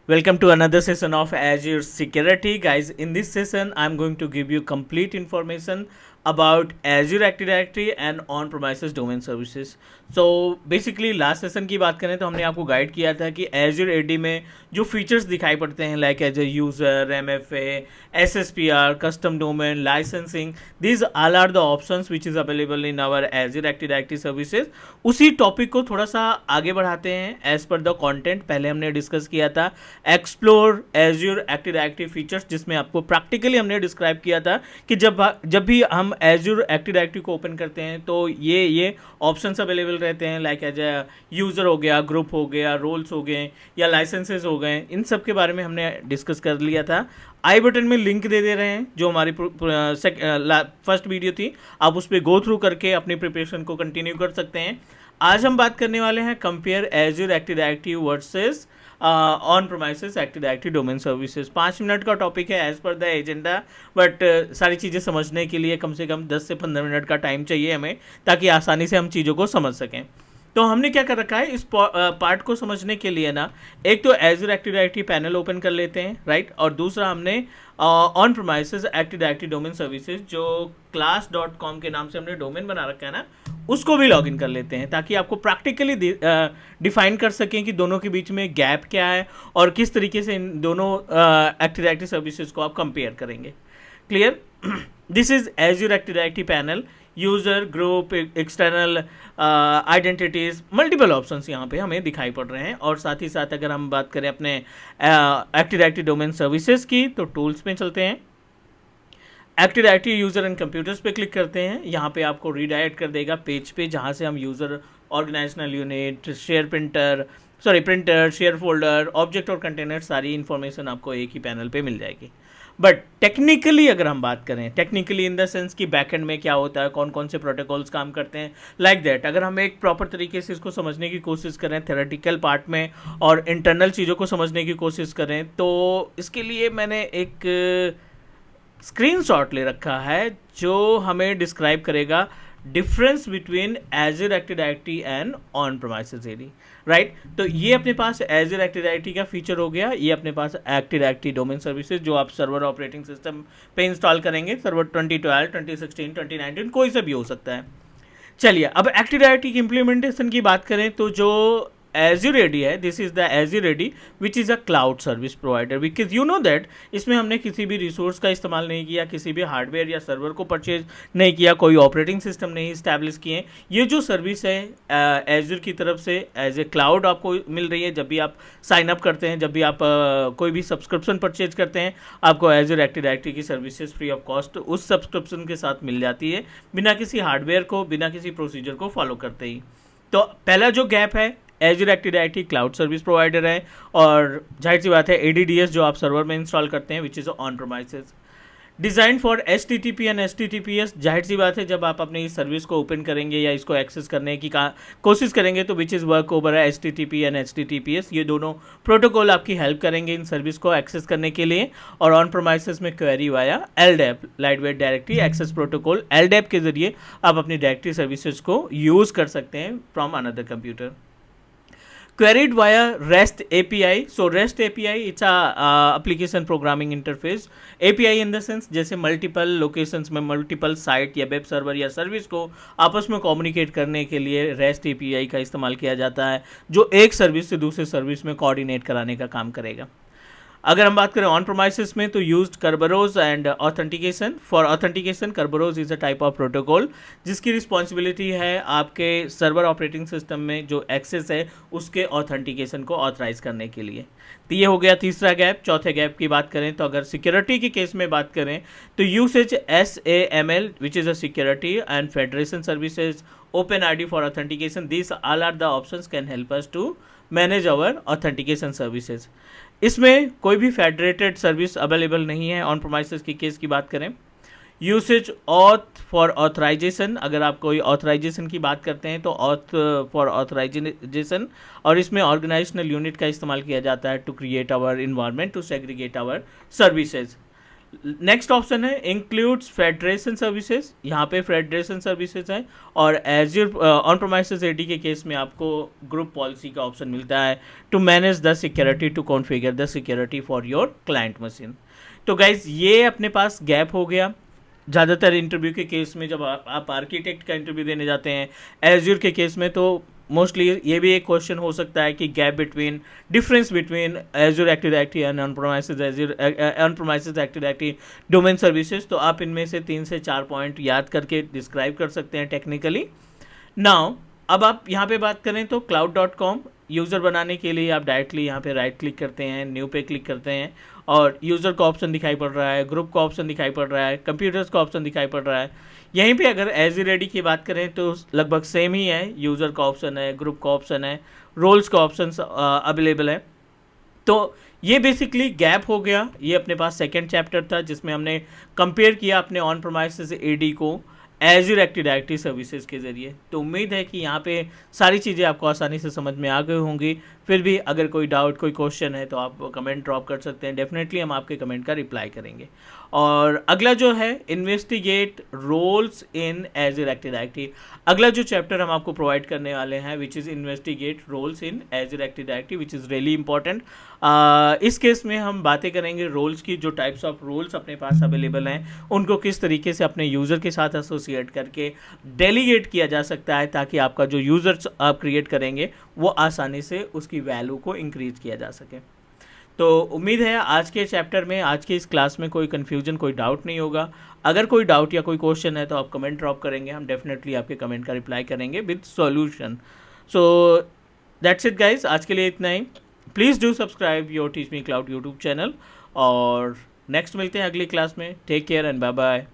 Welcome to another session of Azure Security. Guys, in this session, I'm going to give you complete information about Azure Active Directory and on-premises domain services. So basically last session की बात करें तो हमने आपको guide किया था कि Azure AD में जो फीचर्स दिखाई पड़ते हैं like as a user, MFA, SSPR, custom domain, licensing, these all are the options which is available in our Azure Active Directory services. उसी टॉपिक को थोड़ा सा आगे बढ़ाते हैं एज पर द कंटेंट. पहले हमने डिस्कस किया था explore azure active directory features, जिसमें आपको प्रैक्टिकली हमने डिस्क्राइब किया था कि जब भी हम एज्योर एक्टिव डायरेक्टरी को ओपन करते हैं तो ये ऑप्शंस अवेलेबल रहते हैं लाइक एज ए यूज़र हो गया, ग्रुप हो गया, रोल्स हो गए या लाइसेंसेस हो गए. इन सब के बारे में हमने डिस्कस कर लिया था. आई बटन में लिंक दे रहे हैं जो हमारी फर्स्ट वीडियो थी, आप उस पर गो थ्रू करके अपनी प्रिपरेशन को कंटिन्यू कर सकते हैं. आज हम बात करने वाले हैं compare Azure active directory versus on premises active directory domain services. 5 minute का टॉपिक है as per the agenda, but सारी चीज़ें समझने के लिए कम से कम 10 से 15 मिनट का टाइम चाहिए हमें, ताकि आसानी से हम चीज़ों को समझ सकें. तो हमने क्या कर रखा है इस पार्ट को समझने के लिए ना, एक तो Azure active directory panel open कर लेते हैं, राइट, और दूसरा हमने on premises active directory domain services जो class.com के नाम से हमने डोमेन बना रखा है ना, उसको भी लॉगिन कर लेते हैं, ताकि आपको प्रैक्टिकली डिफाइन कर सकें कि दोनों के बीच में गैप क्या है और किस तरीके से इन दोनों एक्टिव डायरेक्टरी सर्विसेज को आप कंपेयर करेंगे. Clear? This is azure active directory panel. User, group, external identities, multiple options यहाँ पे हमें दिखाई पड़ रहे हैं. और साथ ही साथ अगर हम बात करें अपने एक्टिव डायरेक्टरी डोमेन सर्विसेज की, तो टूल्स में चलते हैं. Active directory user and computers पे क्लिक करते हैं. यहाँ पे आपको रीडायरेक्ट कर देगा पेज पे, जहाँ से हम user, organizational unit, printer, share folder, object और कंटेनर, सारी इन्फॉर्मेशन आपको एक ही पैनल पे मिल जाएगी. बट टेक्निकली अगर हम बात करें, टेक्निकली इन द सेंस कि बैकएंड में क्या होता है, कौन कौन से प्रोटोकॉल्स काम करते हैं, लाइक दैट, अगर हम एक प्रॉपर तरीके से इसको समझने की कोशिश करें थ्योरेटिकल पार्ट में और इंटरनल चीज़ों को समझने की कोशिश करें, तो इसके लिए मैंने एक स्क्रीनशॉट ले रखा है जो हमें डिस्क्राइब करेगा difference between Azure active directory and on premises AD, right. तो ये अपने पास एज्योर एक्टिव डायरेक्टरी का फीचर हो गया. ये अपने पास एक्टिव डायरेक्टरी डोमेन सर्विसेज जो आप सर्वर ऑपरेटिंग सिस्टम पे इंस्टॉल करेंगे, सर्वर 2012, 2016, 2019 कोई सा भी हो सकता है. चलिए, अब एक्टिव डायरेक्टरी की इम्प्लीमेंटेशन की बात करें तो जो Azure AD है, this is the Azure AD which is a cloud service provider. Because you know that इसमें हमने किसी भी रिसोर्स का इस्तेमाल नहीं किया, किसी भी हार्डवेयर या सर्वर को परचेज नहीं किया, कोई ऑपरेटिंग सिस्टम नहीं इस्टेब्लिश किए. ये जो सर्विस है Azure की तरफ से एज ए क्लाउड आपको मिल रही है. जब भी आप साइन अप करते हैं, जब भी आप कोई भी सब्सक्रिप्शन परचेज करते हैं, आपको Azure एक्टिव डायरेक्टरी की सर्विसेज फ्री ऑफ कॉस्ट उस सब्सक्रिप्शन के साथ मिल जाती है, बिना किसी हार्डवेयर को, बिना किसी प्रोसीजर को फॉलो करते ही. तो पहला जो गैप है, azure active directory cloud service provider है, और जाहिर सी बात है ADDS जो आप सर्वर में इंस्टॉल करते हैं which is on premises. Design for HTTP and HTTPS, जाहिर सी बात है जब आप अपनी इस सर्विस को ओपन करेंगे या इसको एक्सेस करने की कोशिश करेंगे तो विच इज़ वर्क ओवर है HTTP एंड HTTPS. ये दोनों प्रोटोकॉल आपकी हेल्प करेंगे इन सर्विस को एक्सेस करने के लिए. और ऑन प्रोमाइसेस में query via LDAP, lightweight directory access protocol, LDAP के जरिए आप अपनी डायरेक्टरी सर्विसेज को यूज़ कर सकते हैं from another computer. Queried via REST API. So REST API, it's a application programming interface. API in the sense जैसे multiple locations में मल्टीपल साइट या वेब सर्वर या सर्विस को आपस में कम्युनिकेट करने के लिए REST API का इस्तेमाल किया जाता है, जो एक सर्विस से दूसरे सर्विस में कोऑर्डिनेट कराने का काम करेगा. अगर हम बात करें ऑन प्रोमाइसेस में तो used Kerberos and authentication. For authentication Kerberos is a type of protocol जिसकी रिस्पॉन्सिबिलिटी है आपके सर्वर ऑपरेटिंग सिस्टम में जो एक्सेस है उसके ऑथेंटिकेशन को ऑथराइज करने के लिए. तो ये हो गया तीसरा गैप. चौथे गैप की बात करें तो अगर सिक्योरिटी के केस में बात करें तो usage SAML which is a security and federation services, OpenID for authentication. This all are the options can help us to manage our authentication services. इसमें कोई भी फेडरेटेड सर्विस अवेलेबल नहीं है ऑन प्रोमाइसेस की केस की बात करें. यूसेज ऑथ फॉर ऑथराइजेशन, अगर आप कोई ऑथराइजेशन की बात करते हैं तो ऑथ फॉर ऑथराइजेशन, और इसमें ऑर्गेनाइजेशनल यूनिट का इस्तेमाल किया जाता है to create our environment, to segregate our services. Next option है इंक्लूड्स फेडरेशन सर्विसेज, यहाँ पे फेडरेशन सर्विसेज है। और एज्योर ऑन प्रोमाइसेस एडी के केस में आपको ग्रुप पॉलिसी का ऑप्शन मिलता है to manage the security, to configure the security for your client machine. तो गाइज ये अपने पास गैप हो गया। ज़्यादातर इंटरव्यू के केस में जब आप आर्किटेक्ट का इंटरव्यू देने जाते हैं एज्योर के केस में, तो मोस्टली ये भी एक क्वेश्चन हो सकता है कि gap between, difference between Azure active directory and on premises Azure on premises active directory domain services. तो आप इनमें से 3 से 4 पॉइंट याद करके डिस्क्राइब कर सकते हैं टेक्निकली। नाउ अब आप यहाँ पे बात करें तो cloud.com यूज़र बनाने के लिए आप डायरेक्टली यहाँ पे राइट क्लिक करते हैं, न्यू पे क्लिक करते हैं और यूज़र का ऑप्शन दिखाई पड़ रहा है, ग्रुप का ऑप्शन दिखाई पड़ रहा है, कंप्यूटर्स का ऑप्शन दिखाई पड़ रहा है। यहीं पे अगर एज रेडी की बात करें तो लगभग सेम ही है, यूज़र का ऑप्शन है, ग्रुप का ऑप्शन है, रोल्स का ऑप्शन अवेलेबल है। तो ये बेसिकली गैप हो गया। ये अपने पास सेकेंड चैप्टर था जिसमें हमने कंपेयर किया अपने ऑन प्रोमाइसेस एडी को एज्योर एक्टिव डायरेक्टरी सर्विसेज के ज़रिए। तो उम्मीद है कि यहाँ पे सारी चीज़ें आपको आसानी से समझ में आ गई होंगी। फिर भी अगर कोई डाउट, कोई क्वेश्चन है तो आप कमेंट ड्रॉप कर सकते हैं, डेफिनेटली हम आपके कमेंट का रिप्लाई करेंगे। और अगला जो है investigate roles in Azure active directory, अगला जो चैप्टर हम आपको प्रोवाइड करने वाले हैं which is investigate roles in Azure active directory which is really important. इस केस में हम बातें करेंगे रोल्स की, जो टाइप्स ऑफ रोल्स अपने पास अवेलेबल हैं उनको किस तरीके से अपने यूज़र के साथ एसोसिएट करके डेलीगेट किया जा सकता है ताकि आपका जो यूज़र्स आप क्रिएट करेंगे वो आसानी से उसकी वैल्यू को इंक्रीज किया जा सके। तो उम्मीद है आज के चैप्टर में, आज के इस क्लास में कोई कन्फ्यूजन, कोई डाउट नहीं होगा। अगर कोई डाउट या कोई क्वेश्चन है तो आप कमेंट ड्रॉप करेंगे, हम डेफिनेटली आपके कमेंट का रिप्लाई करेंगे with solution. So that's it guys, आज के लिए इतना ही। Please do subscribe your teach me cloud YouTube channel और नेक्स्ट मिलते हैं अगली क्लास में। Take care and bye bye.